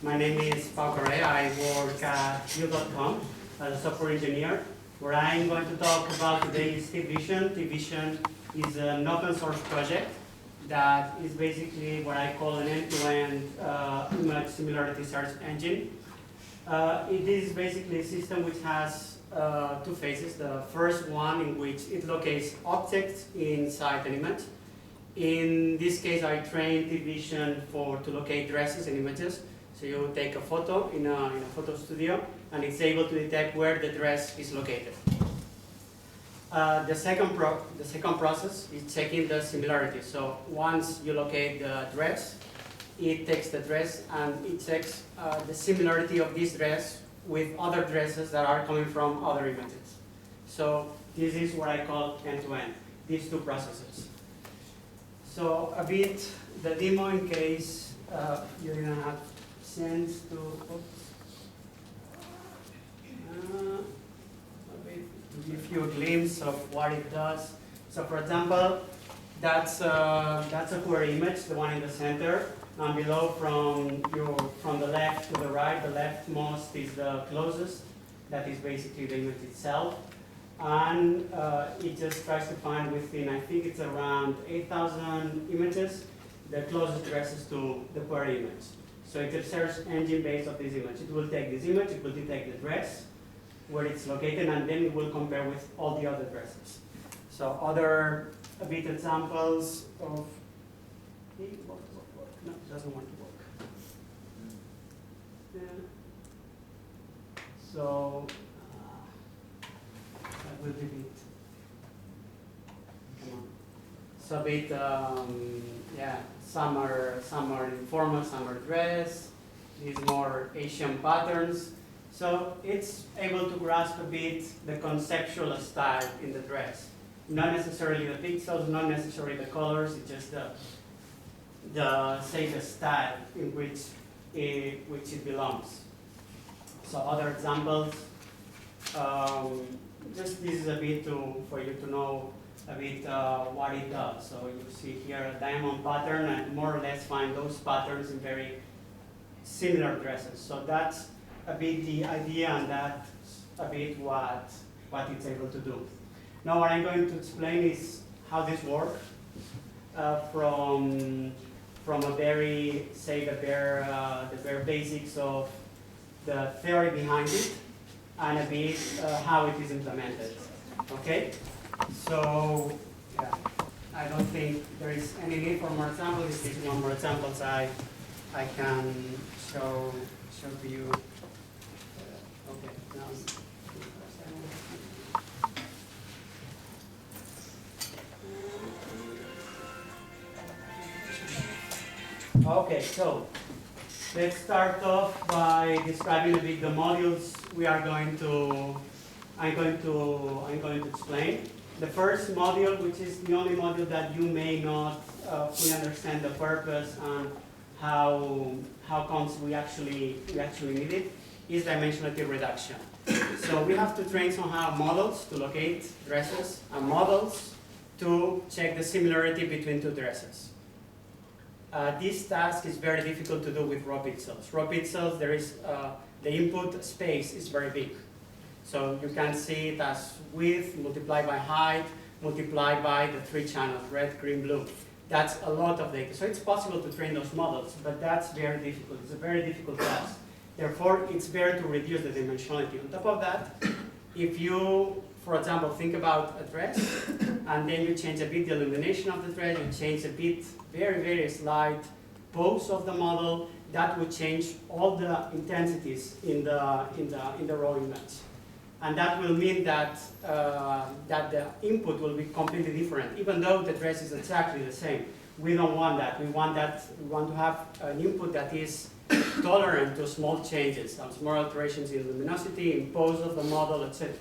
My name is Pau Carré. I work at Github as a software engineer. What I'm going to talk about today is TiefVision. TiefVision is an open source project that is basically what I call an end-to-end image-similarity search engine. It is basically a system which has two phases. The first one in which it locates objects inside an image. In this case, I trained TiefVision to locate dresses and images. So you take a photo in a photo studio, and it's able to detect where the dress is located. The second process is checking the similarity. So once you locate the dress, it takes the dress and it checks the similarity of this dress with other dresses that are coming from other images. So this is what I call end-to-end, these two processes. So a bit the demo in case you didn't have sense to, to give you a glimpse of what it does. So for example, that's a query image, the one in the center. And below from the left to the right, the leftmost is the closest. That is basically the image itself. And it just tries to find within, I think it's around 8,000 images, the closest dresses to the query image. So it's a search engine based on this image. It will take this image, it will detect the dress, where it's located, and then it will compare with all the other dresses. So other a bit examples of, no, it doesn't want to work. Yeah. So that will be it. Come on. So a bit, yeah, some are informal, some are dress. These more Asian patterns. So it's able to grasp a bit the conceptual style in the dress. Not necessarily the pixels, not necessarily the colors, it's just the style in which it belongs. So other examples, just this is a bit for you to know a bit what it does. So you see here a diamond pattern, and more or less find those patterns in very similar dresses. So that's a bit the idea, and that's a bit what it's able to do. Now what I'm going to explain is how this works from a very, say, the bare basics of the theory behind it, and a bit how it is implemented. Okay? So, yeah, I don't think there is any need for more examples. If there's one more examples, I can show to you. Okay, now. Okay, so let's start off by describing a bit the modules I'm going to explain. The first module, which is the only module that you may not fully understand the purpose and how comes we actually need it, is dimensionality reduction. So we have to train somehow models to locate dresses and models to check the similarity between two dresses. This task is very difficult to do with raw pixels. Raw pixels, there is the input space is very big. So you can see it as width multiplied by height multiplied by the three channels, red, green, blue. That's a lot of data. So it's possible to train those models, but that's very difficult. It's a very difficult task. Therefore, it's better to reduce the dimensionality. On top of that, if you, for example, think about a dress, and then you change a bit the illumination of the dress, you change a bit, very, very slight pose of the model, that would change all the intensities in the raw image. And that will mean that, that the input will be completely different, even though the dress is exactly the same. We don't want that. We want to have an input that is tolerant to small changes, some small alterations in luminosity, in pose of the model, etc.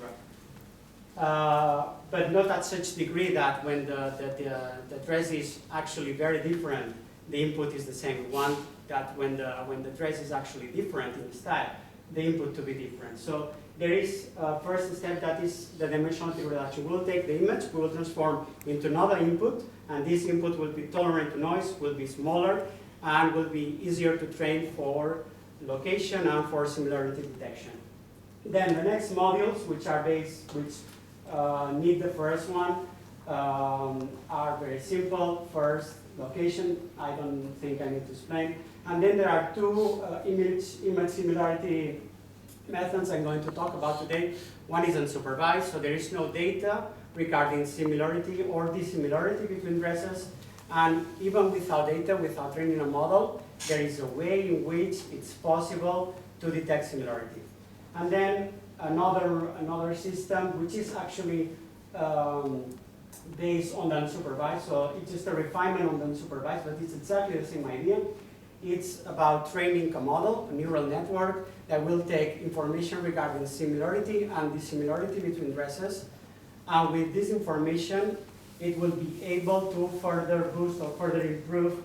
But not at such degree that when the dress is actually very different, the input is the same. We want that when the dress is actually different in style, the input to be different. So there is a first step, that is the dimensionality reduction. We'll take the image, we will transform into another input, and this input will be tolerant to noise, will be smaller, and will be easier to train for location and for similarity detection. Then the next modules, which are need the first one, are very simple. First, location. I don't think I need to explain. And then there are two image similarity methods I'm going to talk about today. One is unsupervised, so there is no data regarding similarity or dissimilarity between dresses. And even without data, without training a model, there is a way in which it's possible to detect similarity. And then another system, which is actually based on the unsupervised, so it's just a refinement on the unsupervised, but it's exactly the same idea. It's about training a model, a neural network, that will take information regarding similarity and dissimilarity between dresses. And with this information, it will be able to further boost or further improve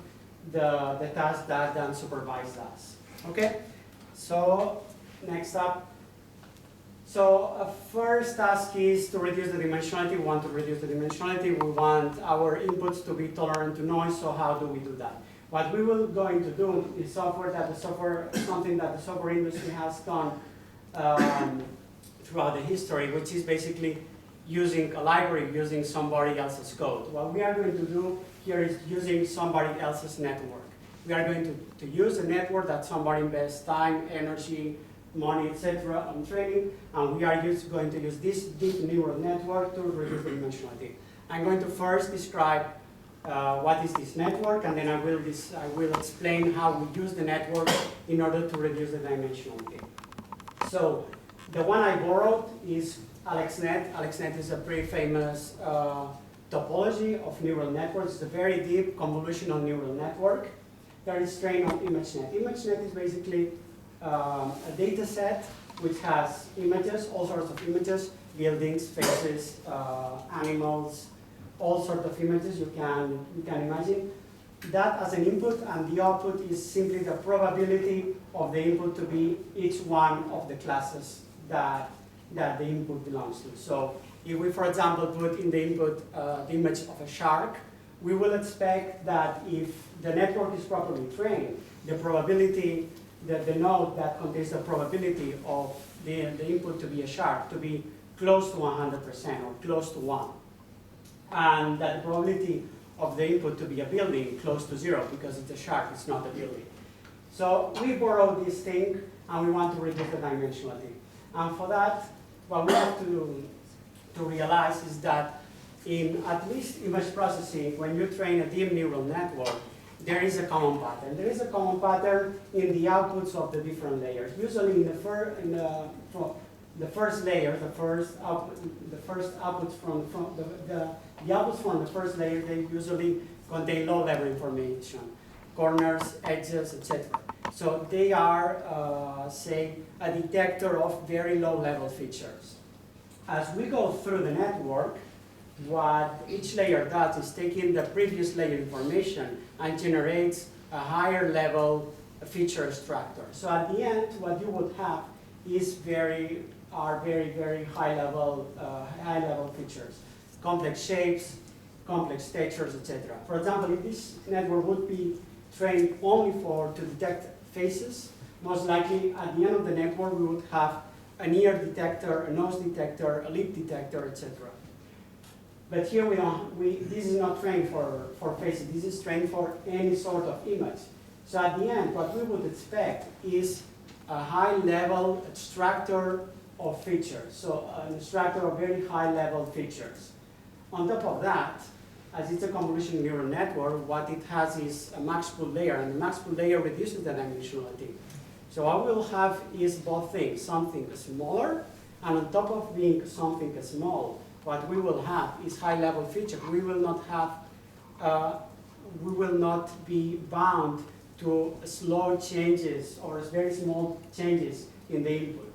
the task that the unsupervised does. Okay? So, next up. So, a first task is to reduce the dimensionality. We want to reduce the dimensionality. We want our inputs to be tolerant to noise, so how do we do that? What we will going to do is something that the software industry has done throughout the history, which is basically using a library, using somebody else's code. What we are going to do here is using somebody else's network. We are going to use a network that somebody invests time, energy, money, etc. on training, and we are going to use this deep neural network to reduce the dimensionality. I'm going to first describe what is this network, and then I will explain how we use the network in order to reduce the dimensionality. So the one I borrowed is AlexNet. AlexNet is a pretty famous topology of neural networks. It's a very deep convolutional neural network that is trained on ImageNet. ImageNet is basically a data set which has images, all sorts of images, buildings, faces, animals, all sorts of images you can imagine. That as an input, and the output is simply the probability of the input to be each one of the classes that the input belongs to. So if we, for example, put in the input the image of a shark, we will expect that if the network is properly trained, the probability, the node that contains the probability of the input to be a shark to be close to 100% or close to 1. And that the probability of the input to be a building close to 0 because it's a shark, it's not a building. So we borrow this thing and we want to reduce the dimensionality. And for that, what we have to realize is that in at least image processing, when you train a deep neural network, there is a common pattern. There is a common pattern in the outputs of the different layers. Usually in the first layer, the outputs from the outputs from the first layer, they usually contain low-level information, corners, edges, etc. So they are, say, a detector of very low-level features. As we go through the network, what each layer does is take in the previous layer information and generates a higher level feature extractor. So at the end, what you would have is very high level features, complex shapes, complex textures, etc. For example, if this network would be trained only to detect faces, most likely at the end of the network we would have an ear detector, a nose detector, a lip detector, etc. But here this is not trained for faces, this is trained for any sort of image. So at the end, what we would expect is a high-level extractor of features, so an extractor of very high-level features. On top of that, as it's a convolutional neural network, what it has is a max pool layer, and the max pool layer reduces the dimensionality. So what we'll have is both things, something smaller, and on top of being something small, what we will have is high-level features. We will not be bound to slow changes or very small changes in the input.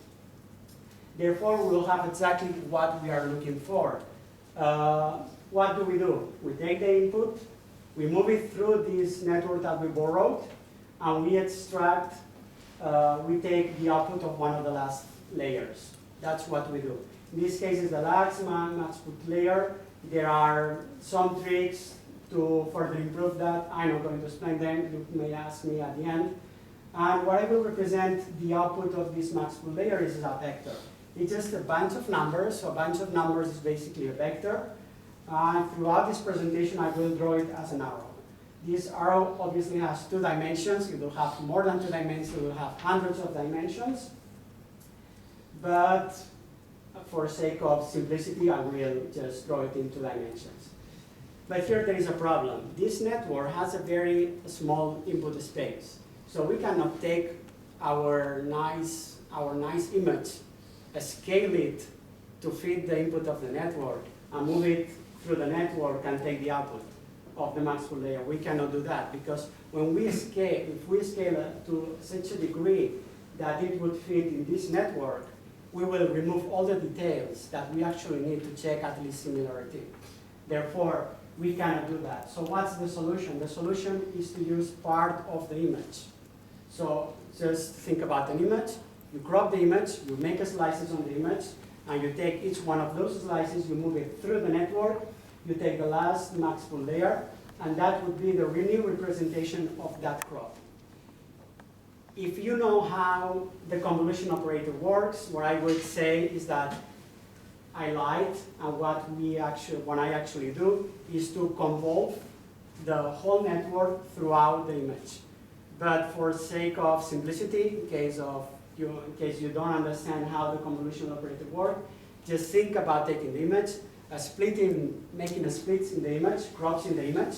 Therefore, we will have exactly what we are looking for. What do? We take the input, we move it through this network that we borrowed, and we extract, we take the output of one of the last layers. That's what we do. In this case, it's the last max put layer. There are some tricks to further improve that. I'm not going to explain them. You may ask me at the end. And what I will represent the output of this max-pool layer is a vector. It's just a bunch of numbers. So a bunch of numbers is basically a vector. And throughout this presentation, I will draw it as an arrow. This arrow obviously has 2 dimensions. It will have more than 2 dimensions. It will have hundreds of dimensions. But for sake of simplicity, I will just draw it in 2 dimensions. But here there is a problem. This network has a very small input space. So we cannot take our nice image, scale it to fit the input of the network, and move it through the network and take the output of the max-pool layer. We cannot do that, because when we scale, if we scale it to such a degree that it would fit in this network, we will remove all the details that we actually need to check at least similarity. Therefore, we cannot do that. So what's the solution? The solution is to use part of the image. So just think about an image. You crop the image, you make a slices on the image, and you take each one of those slices, you move it through the network, you take the last max-pool layer, and that would be the new representation of that crop. If you know how the convolution operator works, what I would say is that I lied, and what I actually do is to convolve the whole network throughout the image. But for sake of simplicity, in case you don't understand how the convolution operator works, just think about taking the image, making a splits in the image, crops in the image,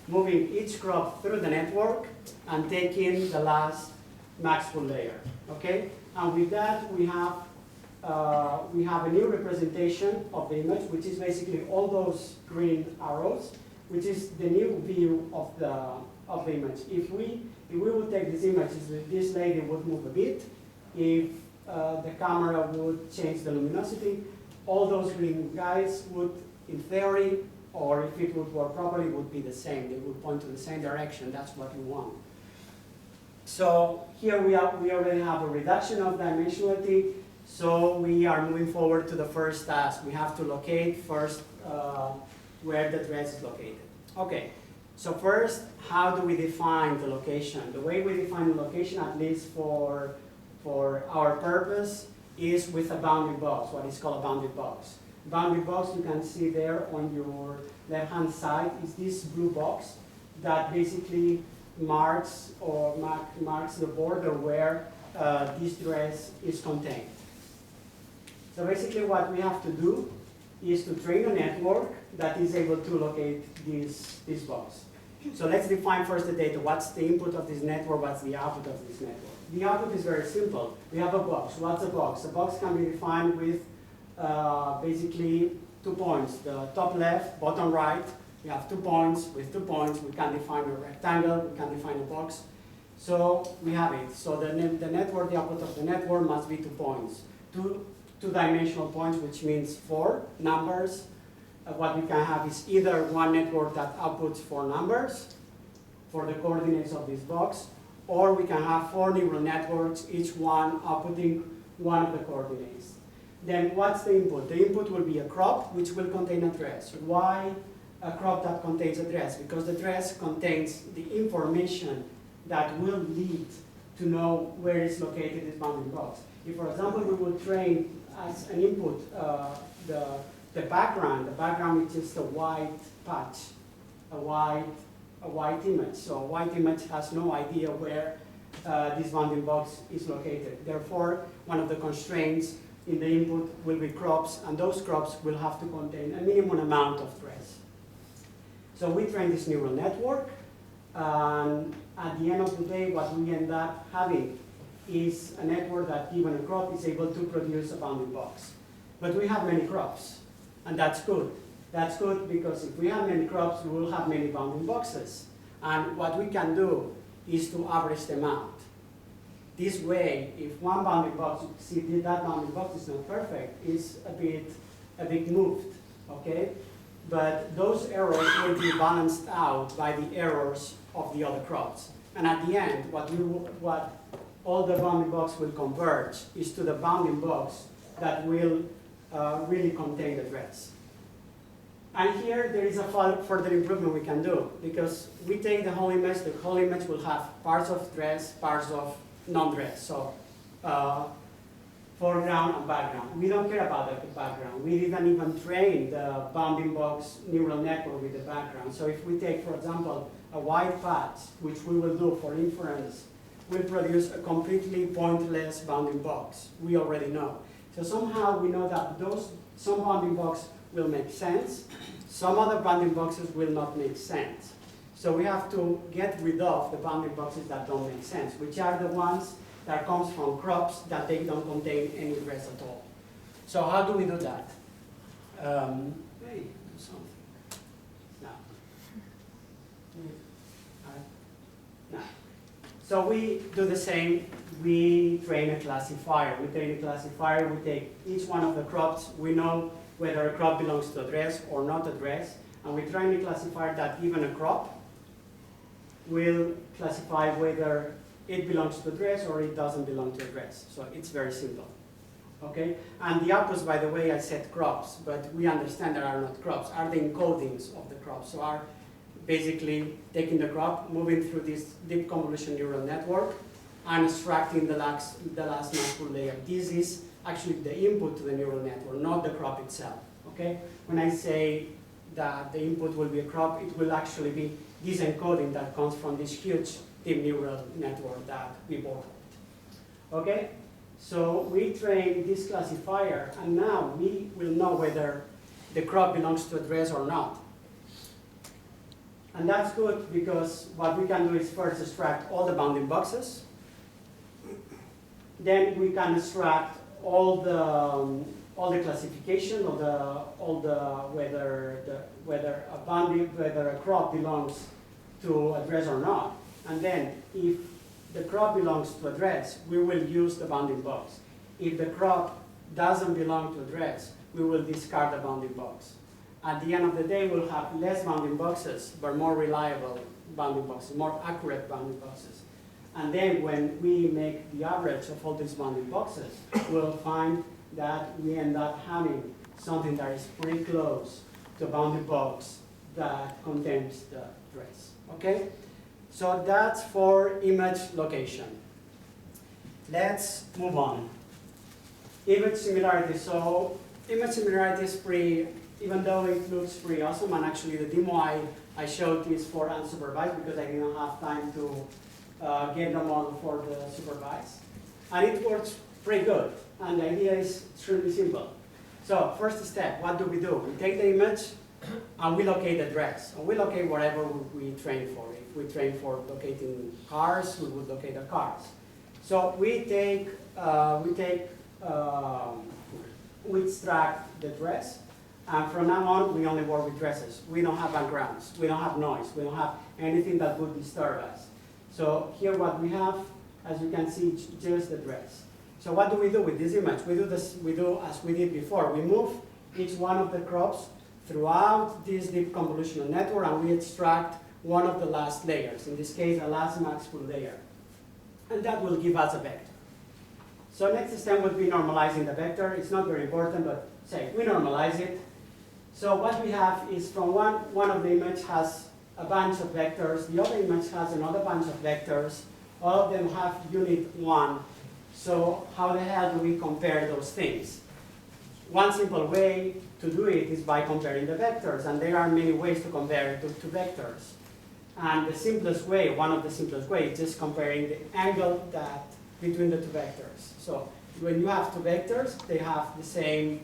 moving each crop through the network, and taking the last max-pool layer. Okay? And with that, we have a new representation of the image, which is basically all those green arrows, which is the new view of the image. If we would take this image, this lady would move a bit. If the camera would change the luminosity, all those green guys would, in theory, or if it would work properly, would be the same. They would point to the same direction. That's what we want. So here we already have a reduction of dimensionality. So we are moving forward to the first task. We have to locate first where the dress is located. Okay. So first, how do we define the location? The way we define the location, at least for our purpose, is with a bounding box, what is called a bounding box. Bounding box, you can see there on your left-hand side, is this blue box that basically marks the border where this dress is contained. So basically what we have to do is to train a network that is able to locate this box. So let's define first the data. What's the input of this network? What's the output of this network? The output is very simple. We have a box. What's a box? A box can be defined with basically 2 points. The top left, bottom right, we have 2 points. With 2 points, we can define a rectangle, we can define a box. So we have it. So the network, the output of the network must be 2 points. Two-dimensional points, which means 4 numbers. What we can have is either one network that outputs 4 numbers for the coordinates of this box, or we can have 4 neural networks, each one outputting one of the coordinates. Then what's the input? The input will be a crop, which will contain a dress. Why a crop that contains a dress? Because the dress contains the information that will lead to know where is located this bounding box. If, for example, we will train as an input the background is just a white patch, a white image. So a white image has no idea where this bounding box is located. Therefore, one of the constraints in the input will be crops, and those crops will have to contain a minimum amount of dress. So we train this neural network, and at the end of the day, what we end up having is a network that, given a crop, is able to produce a bounding box. But we have many crops, and that's good. That's good because if we have many crops, we will have many bounding boxes. And what we can do is to average them out. This way, if one bounding box, you see that bounding box is not perfect, is a bit moved, okay? But those errors will be balanced out by the errors of the other crops. And at the end, what all the bounding box will converge is to the bounding box that will really contain the dress. And here there is a further improvement we can do, because we take the whole image will have parts of dress, parts of non-dress. So foreground and background. We don't care about the background. We didn't even train the bounding box neural network with the background. So if we take, for example, a white patch, which we will do for inference, will produce a completely pointless bounding box. We already know. So somehow we know that some bounding box will make sense, some other bounding boxes will not make sense. So we have to get rid of the bounding boxes that don't make sense, which are the ones that comes from crops that they don't contain any dress at all. So how do we do that? Hey, do something. No. No. So we do the same. We train a classifier. We take each one of the crops. We know whether a crop belongs to a dress or not a dress. And we train a classifier that even a crop will classify whether it belongs to a dress or it doesn't belong to a dress. So it's very simple. Okay? And the outputs, by the way, I said crops, but we understand there are not crops, are the encodings of the crops. So are basically taking the crop, moving through this deep convolution neural network, and extracting the last maximum layer. This is actually the input to the neural network, not the crop itself. Okay? When I say that the input will be a crop, it will actually be this encoding that comes from this huge deep neural network that we bought. Okay? So we train this classifier, and now we will know whether the crop belongs to a dress or not. And that's good because what we can do is first extract all the bounding boxes. Then we can extract all the classification of whether a crop belongs to a dress or not. And then if the crop belongs to a dress, we will use the bounding box. If the crop doesn't belong to a dress, we will discard the bounding box. At the end of the day, we'll have less bounding boxes, but more reliable bounding boxes, more accurate bounding boxes. And then when we make the average of all these bounding boxes, we'll find that we end up having something that is pretty close to a bounding box that contains the dress. Okay? So that's for image location. Let's move on. Image similarity. So image similarity is pretty, even though it looks pretty awesome, and actually the demo I showed is for unsupervised because I didn't have time to get the model for the supervised. And it works pretty good. And the idea is extremely simple. So first step, what do? We take the image and we locate the dress. And we locate whatever we train for. If we train for locating cars, we would locate the cars. So we extract the dress. And from now on, we only work with dresses. We don't have backgrounds. We don't have noise. We don't have anything that would disturb us. So here what we have, as you can see, just the dress. So what do we do with this image? We do as we did before. We move each one of the crops throughout this deep convolutional network, and we extract one of the last layers. In this case, the last maximum layer. And that will give us a vector. So next step would be normalizing the vector. It's not very important, but say we normalize it. So what we have is from one of the image has a bunch of vectors. The other image has another bunch of vectors. All of them have unit 1. So how the hell do we compare those things? One simple way to do it is by comparing the vectors. And there are many ways to compare two vectors. And the simplest way, one of the simplest ways, is just comparing the angle between the two vectors. So when you have two vectors, they have the same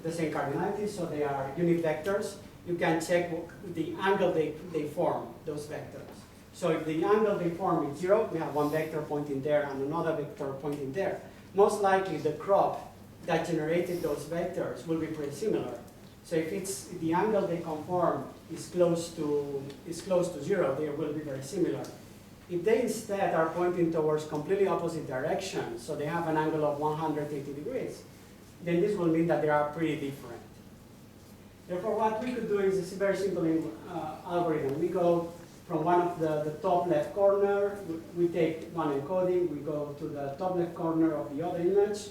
cardinality, so they are unit vectors. You can check the angle they form, those vectors. So if the angle they form is 0, we have one vector pointing there and another vector pointing there. Most likely the crop that generated those vectors will be pretty similar. So if the angle they conform is close to 0, they will be very similar. If they instead are pointing towards completely opposite directions, so they have an angle of 180 degrees, then this will mean that they are pretty different. Therefore, what we could do is a very simple algorithm. We go from one of the top left corner, we take one encoding, we go to the top left corner of the other image,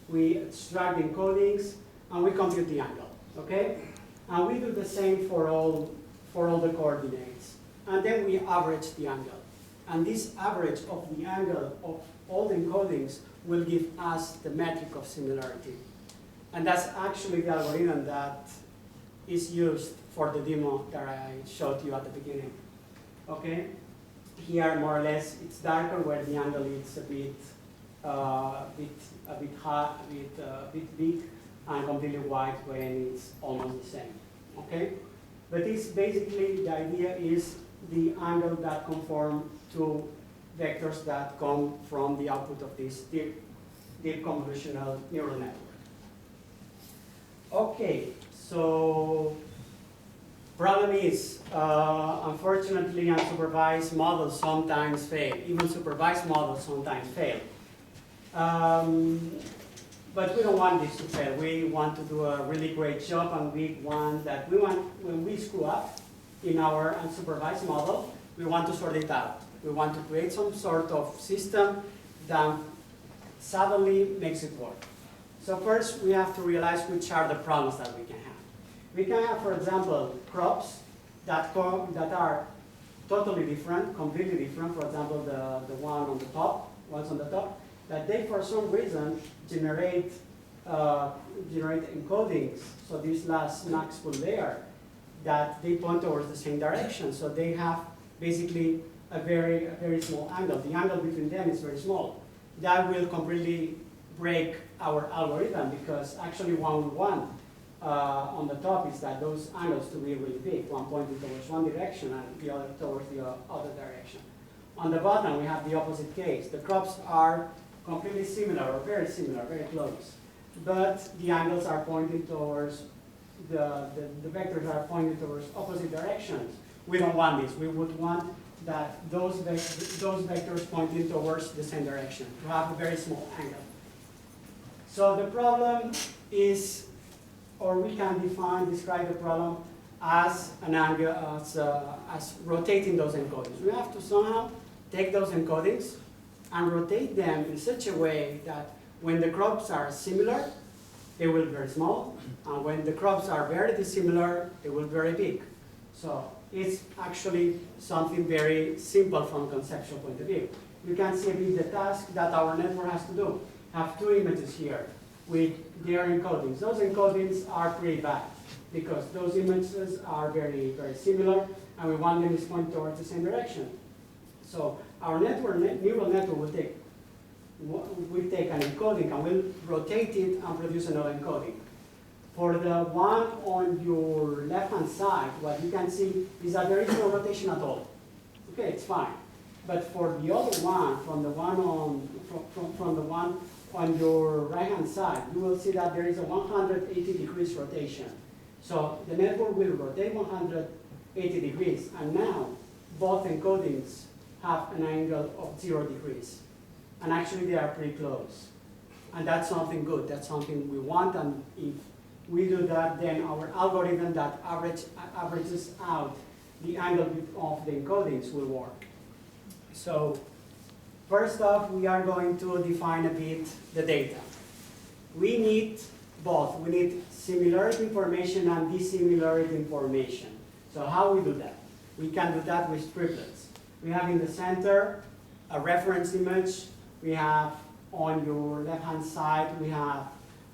we extract the encodings, and we compute the angle, okay? And we do the same for all the coordinates. And then we average the angle. And this average of the angle of all the encodings will give us the metric of similarity. And that's actually the algorithm that is used for the demo that I showed you at the beginning. Okay? Here, more or less, it's darker where the angle is a bit big, and completely white when it's almost the same. Okay? But it's basically, the idea is the angle that conform to vectors that come from the output of this deep convolutional neural network. Okay, so problem is, unfortunately, unsupervised models sometimes fail. Even supervised models sometimes fail. But we don't want this to fail. We want to do a really great job, and we want when we screw up in our unsupervised model, we want to sort it out. We want to create some sort of system that suddenly makes it work. So first, we have to realize which are the problems that we can have. We can have, for example, crops that are totally different, completely different. For example, the ones on the top, that they, for some reason, generate encodings. So this last maxpul layer, that they point towards the same direction. So they have basically a very small angle. The angle between them is very small. That will completely break our algorithm, because actually what we want on the top is that those angles to be really big, one pointing towards one direction and the other towards the other direction. On the bottom, we have the opposite case. The crops are completely similar, or very similar, very close. But the angles are pointing towards, the vectors are pointing towards opposite directions. We don't want this. We would want that those vectors pointing towards the same direction, to have a very small angle. So the problem is, or we can describe the problem as an angle, as rotating those encodings. We have to somehow take those encodings and rotate them in such a way that when the crops are similar, they will be very small, and when the crops are very dissimilar, they will be very big. So it's actually something very simple from a conceptual point of view. You can see a bit the task that our network has to do. Have two images here with their encodings. Those encodings are pretty bad, because those images are very similar, and we want them to point towards the same direction. So our neural network will take an encoding and will rotate it and produce another encoding. For the one on your left-hand side, what you can see is that there is no rotation at all. Okay, it's fine. But for the other one, from the one on your right-hand side, you will see that there is a 180 degrees rotation. So the network will rotate 180 degrees, and now both encodings have an angle of 0 degrees. And actually, they are pretty close. And that's something good. That's something we want. And if we do that, then our algorithm that averages out the angle of the encodings will work. So first off, we are going to define a bit the data. We need both. We need similarity information and dissimilarity information. So how we do that? We can do that with triplets. We have in the center a reference image. We have on your left-hand side, we have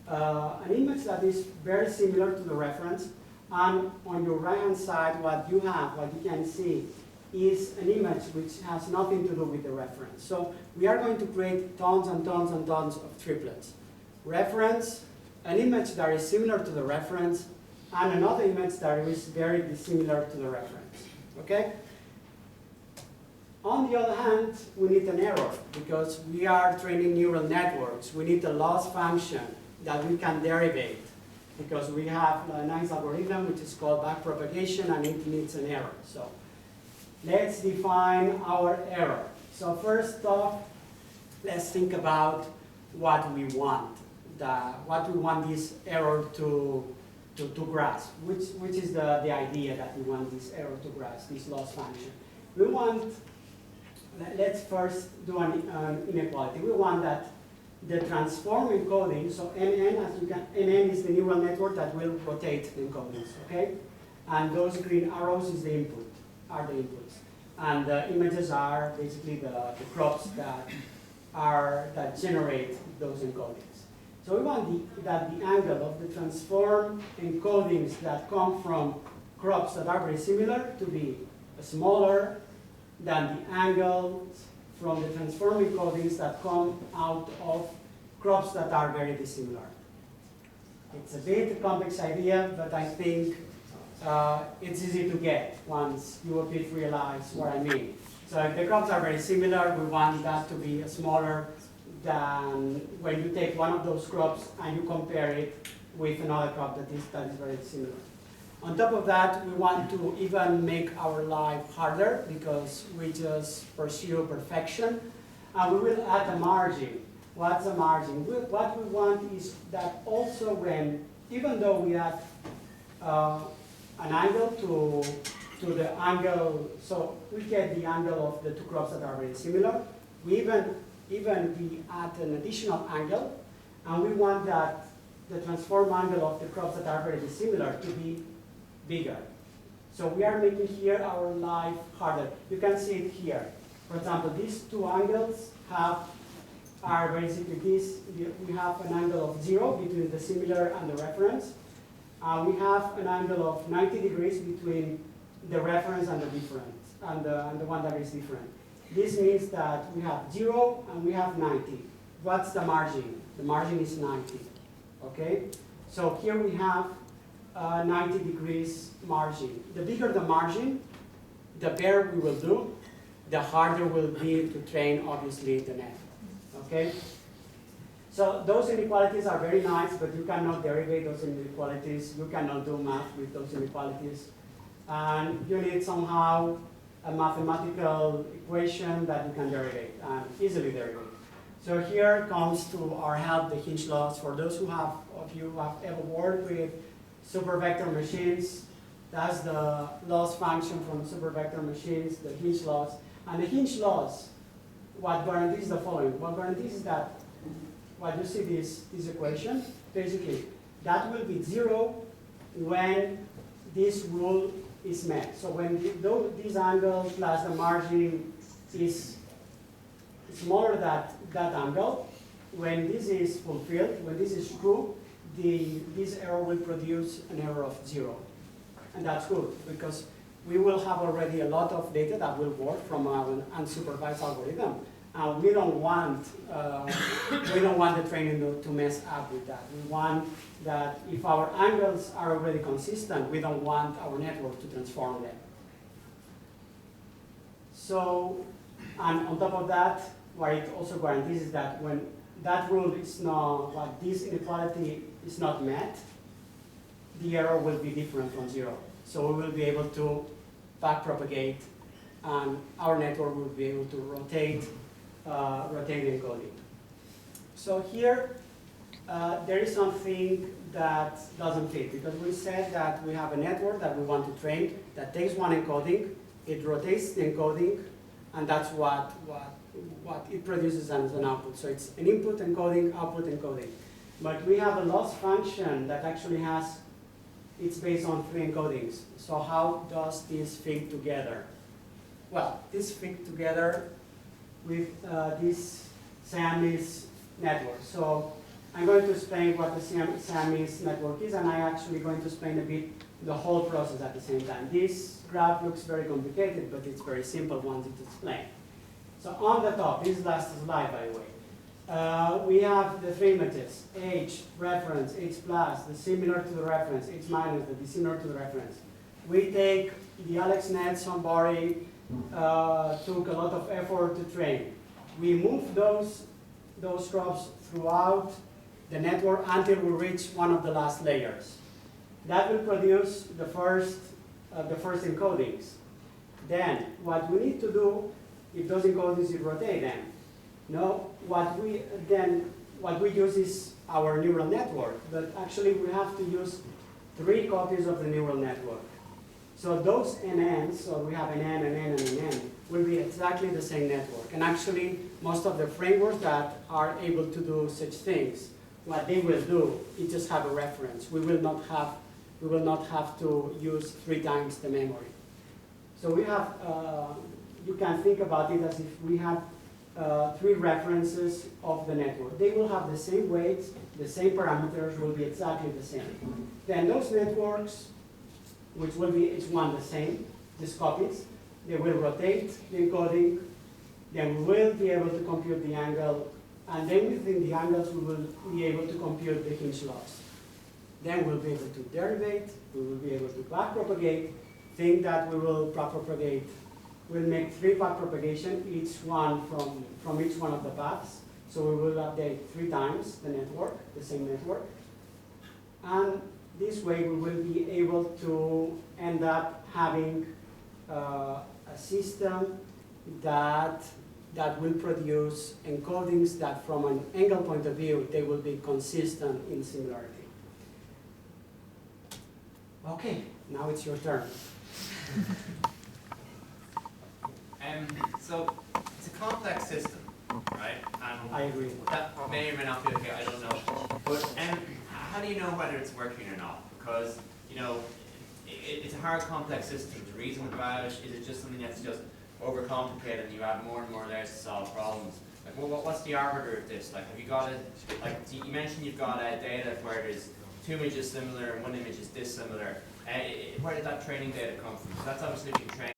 an image that is very similar to the reference. And on your right-hand side, what you can see, is an image which has nothing to do with the reference. So we are going to create tons and tons and tons of triplets. Reference, an image that is similar to the reference, and another image that is very dissimilar to the reference. Okay? On the other hand, we need an error, because we are training neural networks. We need a loss function that we can derivate, because we have a nice algorithm which is called backpropagation, and it needs an error. So let's define our error. So first off, let's think about what we want. What we want this error to grasp, which is the idea that we want this error to grasp, this loss function. We want, let's first do an inequality. We want that the transform encoding, so NN, as you can, NN is the neural network that will rotate the encodings, okay? And those green arrows is the input, are the inputs. And the images are basically the crops that generate those encodings. So we want that the angle of the transform encodings that come from crops that are very similar to be smaller than the angles from the transform encodings that come out of crops that are very dissimilar. It's a bit complex idea, but I think it's easy to get once you a bit realize what I mean. So if the crops are very similar, we want that to be smaller than when you take one of those crops and you compare it with another crop that is very similar. On top of that, we want to even make our life harder because we just pursue perfection. And we will add a margin. What's a margin? What we want is that also when, even though we add an angle to the angle, so we get the angle of the two crops that are very similar, we even add an additional angle, and we want that the transform angle of the crops that are very dissimilar to be bigger. So we are making here our life harder. You can see it here. For example, these two angles are basically this. We have an angle of 0 between the similar and the reference. We have an angle of 90 degrees between the reference and the different, and the one that is different. This means that we have 0 and we have 90. What's the margin? The margin is 90. Okay? So here we have 90 degrees margin. The bigger the margin, the better we will do, the harder will be to train, obviously, the net. Okay? So those inequalities are very nice, but you cannot derivate those inequalities. You cannot do math with those inequalities. And you need somehow a mathematical equation that you can derivate, and easily derivate. So here comes to our help the hinge laws. For those of you who have ever worked with supervector machines, that's the loss function from supervector machines, the hinge laws. And the hinge laws, what guarantees the following? What guarantees is that, what you see this equation, basically, that will be 0 when this rule is met. So when this angle plus the margin is smaller than that angle, when this is fulfilled, when this is true, this error will produce an error of 0. And that's good, because we will have already a lot of data that will work from our unsupervised algorithm. And we don't want the training to mess up with that. We want that if our angles are already consistent, we don't want our network to transform them. So, and on top of that, what it also guarantees is that when that rule is not, like this inequality is not met, the error will be different from 0. So we will be able to backpropagate, and our network will be able to rotate the encoding. So here, there is something that doesn't fit, because we said that we have a network that we want to train that takes one encoding, it rotates the encoding, and that's what it produces as an output. So it's an input encoding, output encoding. But we have a loss function that actually it's based on 3 encodings. So how does this fit together? Well, this fit together with this Siamese network. So I'm going to explain what the Siamese network is, and I'm actually going to explain a bit the whole process at the same time. This graph looks very complicated, but it's very simple once it's explained. So on the top, this is the last slide, by the way. We have the 3 images, H, reference, H plus, the similar to the reference, H minus, the dissimilar to the reference. We take the AlexNet, somebody took a lot of effort to train. We move those crops throughout the network until we reach one of the last layers. That will produce the first encodings. Then what we need to do, if those encodings is rotate them. No, what we use is our neural network, but actually we have to use 3 copies of the neural network. So those NNs, so we have an N, an N, and an N, will be exactly the same network. And actually, most of the frameworks that are able to do such things, what they will do is just have a reference. We will not have to use 3 times the memory. So we have, you can think about it as if we have 3 references of the network. They will have the same weights, the same parameters will be exactly the same. Then those networks, which will be each one the same, just copies, they will rotate the encoding, then we will be able to compute the angle, and then within the angles we will be able to compute the hinge loss. Then we'll be able to derivate, we will be able to backpropagate, think that we will backpropagate. We'll make 3 backpropagation, each one from each one of the paths. So we will update 3 times the network, the same network. And this way we will be able to end up having a system that will produce encodings that from an angle point of view, they will be consistent in similarity. Okay, now it's your turn. So it's a complex system, right? I agree. That may or may not be okay, I don't know. But how do you know whether it's working or not? Because, you know, it's a hard, complex system. The reason about it, is it just something that's just overcomplicated and you add more and more layers to solve problems? Like, well, what's the arbiter of this? Like, have you got it? Like, you mentioned you've got data where there's 2 images similar and 1 image is dissimilar. Where did that training data come from? So that's obviously being trained.